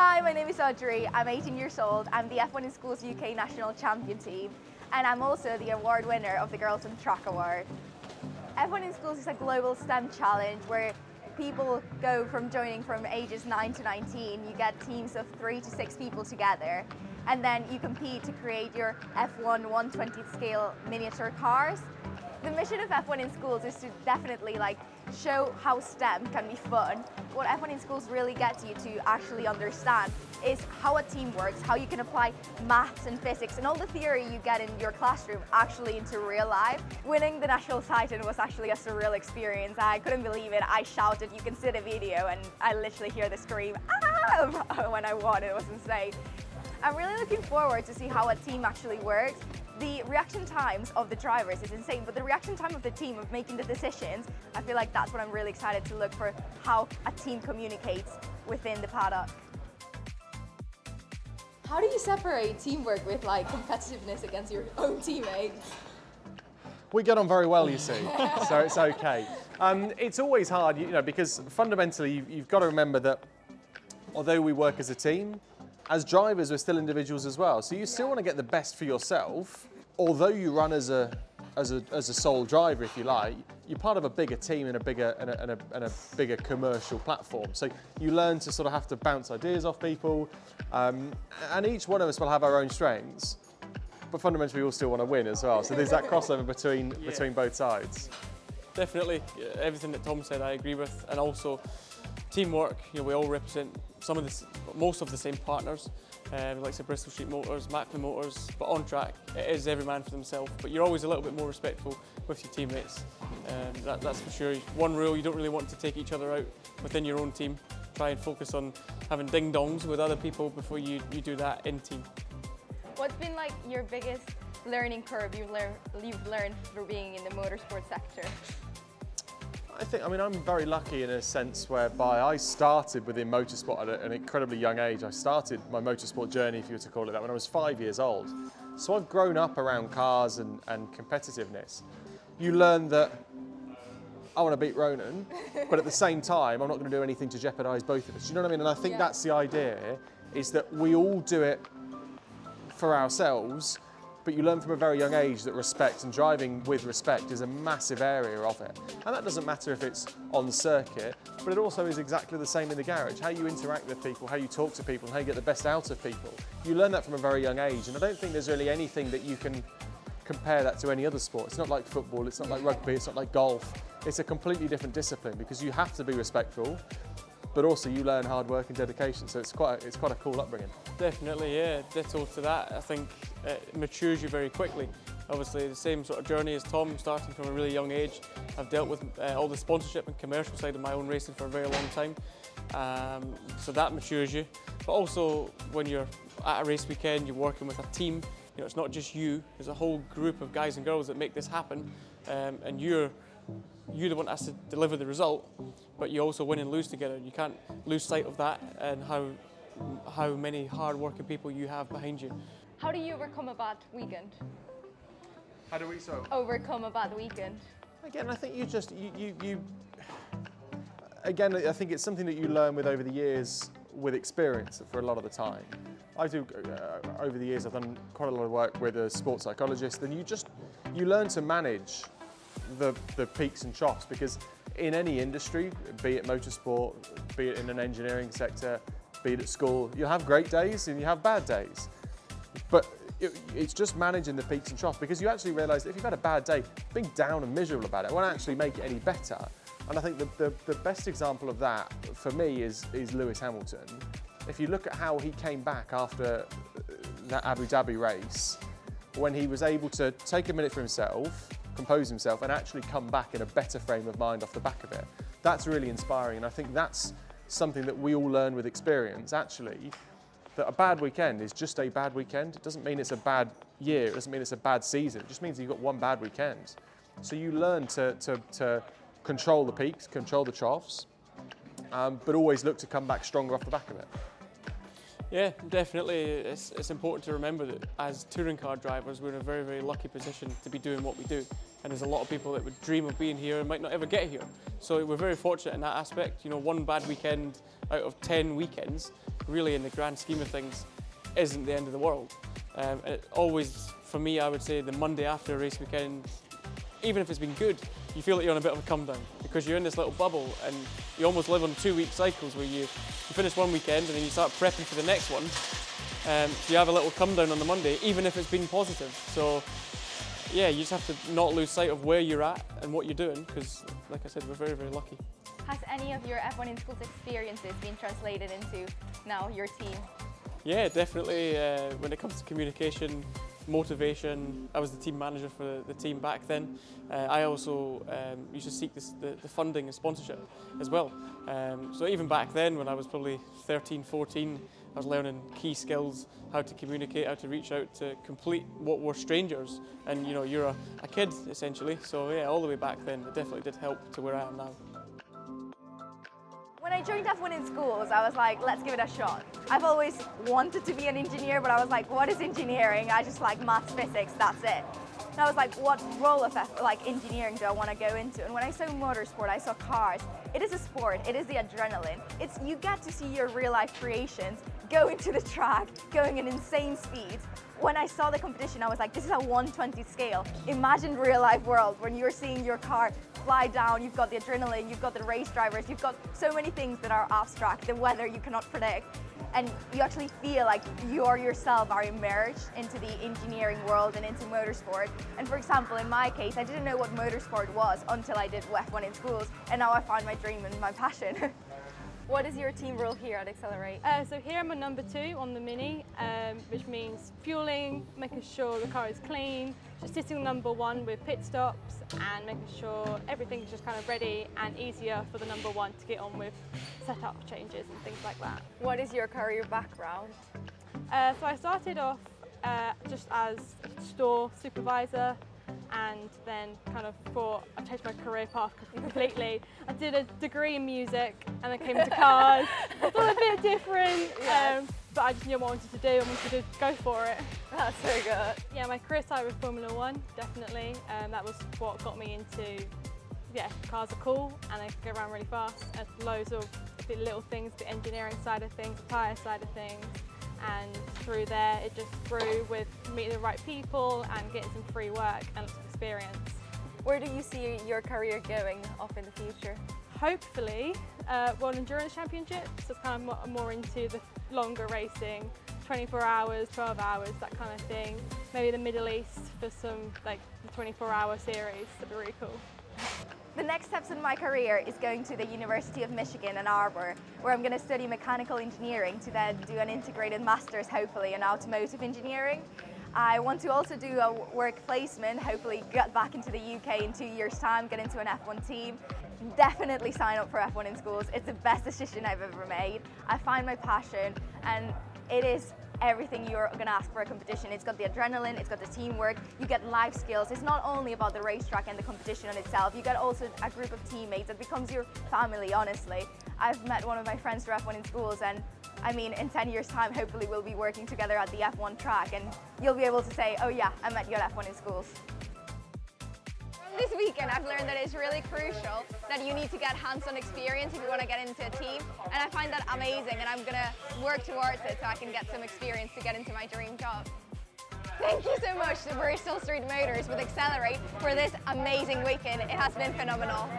Hi, my name is Audrey. I'm 18 years old. I'm the F1 in Schools UK National Champion Team, and I'm also the award winner of the Girls in Track Award. F1 in Schools is a global STEM challenge where people go from joining from ages 9 to 19. You get teams of 3 to 6 people together, and then you compete to create your F1 1/20th scale miniature cars. The mission of F1 in Schools is to definitely show how STEM can be fun. What F1 in Schools really gets you to actually understand is how a team works, how you can apply maths and physics and all the theory you get in your classroom actually into real life. Winning the national title was actually a surreal experience. I couldn't believe it. I shouted, you can see the video, and I literally hear the scream, "Ah!" when I won. It was insane. I'm really looking forward to see how a team actually works. The reaction times of the drivers is insane, but the reaction time of the team of making the decisions, I feel like that's what I'm really excited to look for, how a team communicates within the paddock. How do you separate teamwork with competitiveness against your own teammates? We get on very well, you see, so it's okay. It's always hard, because fundamentally you've got to remember that although we work as a team, as drivers, we're still individuals as well. So you still want to get the best for yourself. Although you run as a sole driver, if you like, you're part of a bigger team and a bigger commercial platform. So you learn to sort of have to bounce ideas off people, and each one of us will have our own strengths. But fundamentally, we all still want to win as well. So there's that crossover between both sides. Definitely, everything that Tom said, I agree with, and also teamwork. We all represent most of the same partners, like say Bristol Street Motors, Macklin Motors, but on track it is every man for themselves. But you're always a little bit more respectful with your teammates. That's for sure. One rule: you don't really want to take each other out within your own team. Try and focus on having ding-dongs with other people before you do that in team. What's been your biggest learning curve you've learned through being in the motorsport sector? I'm very lucky in a sense whereby I started within motorsport at an incredibly young age. I started my motorsport journey, if you were to call it that, when I was 5 years old. So I've grown up around cars and competitiveness. You learn that I want to beat Ronan, but at the same time, I'm not going to do anything to jeopardise both of us. You know what I mean? And I think that's the idea, is that we all do it for ourselves, but you learn from a very young age that respect and driving with respect is a massive area of it. And that doesn't matter if it's on circuit, but it also is exactly the same in the garage. How you interact with people, how you talk to people, and how you get the best out of people. You learn that from a very young age, and I don't think there's really anything that you can compare that to any other sport. It's not like football, it's not like rugby, it's not like golf. It's a completely different discipline because you have to be respectful, but also you learn hard work and dedication, so it's quite a cool upbringing. Definitely, yeah, ditto to that. I think it matures you very quickly. Obviously the same sort of journey as Tom, starting from a really young age. I've dealt with all the sponsorship and commercial side of my own racing for a very long time, so that matures you. But also when you're at a race weekend, you're working with a team. It's not just you, there's a whole group of guys and girls that make this happen, and you're the one that has to deliver the result, but you also win and lose together. You can't lose sight of that and how many hard-working people you have behind you. How do you overcome a bad weekend? How do we overcome a bad weekend? Again, I think again, I think it's something that you learn over the years with experience for a lot of the time. I do, over the years, I've done quite a lot of work with a sports psychologist, and you learn to manage the peaks and troughs, because in any industry, be it motorsport, be it in an engineering sector, be it at school, you'll have great days and you have bad days. But it's just managing the peaks and troughs, because you actually realise that if you've had a bad day, being down and miserable about it won't actually make it any better. And I think the best example of that for me is Lewis Hamilton. If you look at how he came back after that Abu Dhabi race, when he was able to take a minute for himself, compose himself, and actually come back in a better frame of mind off the back of it, that's really inspiring. And I think that's something that we all learn with experience, actually, that a bad weekend is just a bad weekend. It doesn't mean it's a bad year, it doesn't mean it's a bad season, it just means you've got one bad weekend. So you learn to control the peaks, control the troughs, but always look to come back stronger off the back of it. Yeah, definitely. It's important to remember that as touring car drivers, we're in a very, very lucky position to be doing what we do. and there's a lot of people that would dream of being here and might not ever get here. So we're very fortunate in that aspect. You know, one bad weekend out of 10 weekends, really in the grand scheme of things, isn't the end of the world. It always, for me, I would say the Monday after a race weekend, even if it's been good, you feel like you're on a bit of a come down because you're in this little bubble and you almost live on 2-week cycles where you finish one weekend and then you start prepping for the next one. So you have a little come down on the Monday, even if it's been positive. So yeah, you just have to not lose sight of where you're at and what you're doing because, like I said, we're very, very lucky. Has any of your F1 in Schools experiences been translated into now your team? Yeah, definitely. When it comes to communication, motivation, I was the team manager for the team back then. I also used to seek the funding and sponsorship as well. So even back then, when I was probably 13, 14, I was learning key skills, how to communicate, how to reach out to complete what were strangers. And you know, you're a kid essentially. So yeah, all the way back then, it definitely did help to where I am now. When I joined F1 in Schools, I was like, let's give it a shot. I've always wanted to be an engineer, but I was like, what is engineering? I just like maths, physics, that's it. And I was like, what role of engineering do I want to go into? And when I saw motorsport, I saw cars. It is a sport, it is the adrenaline. You get to see your real life creations going to the track, going at insane speeds. When I saw the competition, I was like, this is a 1/20 scale. Imagine real life world when you're seeing your car fly down, you've got the adrenaline, you've got the race drivers, you've got so many things that are abstract, the weather you cannot predict. And you actually feel like you yourself are immersed into the engineering world and into motorsport. And for example, in my case, I didn't know what motorsport was until I did F1 in Schools, and now I find my dream and my passion. What is your team role here at Accelerate? So here I'm on number 2 on the Mini, which means fueling, making sure the car is clean, just sitting number 1 with pit stops and making sure everything's just kind of ready and easier for the number 1 to get on with setup changes and things like that. What is your career background? So I started off just as a store supervisor, and then kind of thought I changed my career path completely. I did a degree in music and then came into cars. It's all a bit different, yes. But I just knew what I wanted to do and wanted to go for it. That's so good. Yeah, my career started with Formula 1, definitely. That was what got me into, cars are cool and they go around really fast. There's loads of little things, the engineering side of things, the tyre side of things. And through there it just grew with meeting the right people and getting some free work and lots of experience. Where do you see your career going off in the future? Hopefully World Endurance Championships, so it's kind of more into the longer racing, 24 hours, 12 hours, that kind of thing. Maybe the Middle East for some like the 24-hour series, that'd be really cool. The next steps in my career is going to the University of Michigan, Ann Arbor, where I'm going to study mechanical engineering to then do an integrated master's, hopefully, in automotive engineering. I want to also do a work placement, hopefully get back into the UK in 2 years' time, get into an F1 team. Definitely sign up for F1 in Schools. It's the best decision I've ever made. I find my passion, and it is everything you're going to ask for a competition. It's got the adrenaline, it's got the teamwork, you get life skills. It's not only about the racetrack and the competition in itself, you get also a group of teammates that becomes your family, honestly. I've met one of my friends through F1 in Schools, and I mean, in 10 years' time, hopefully we'll be working together at the F1 track, and you'll be able to say, oh yeah, I met you at F1 in Schools. This weekend, I've learned that it's really crucial that you need to get hands-on experience if you want to get into a team, and I find that amazing, and I'm going to work towards it so I can get some experience to get into my dream job. Thank you so much to Bristol Street Motors with Accelerate for this amazing weekend. It has been phenomenal.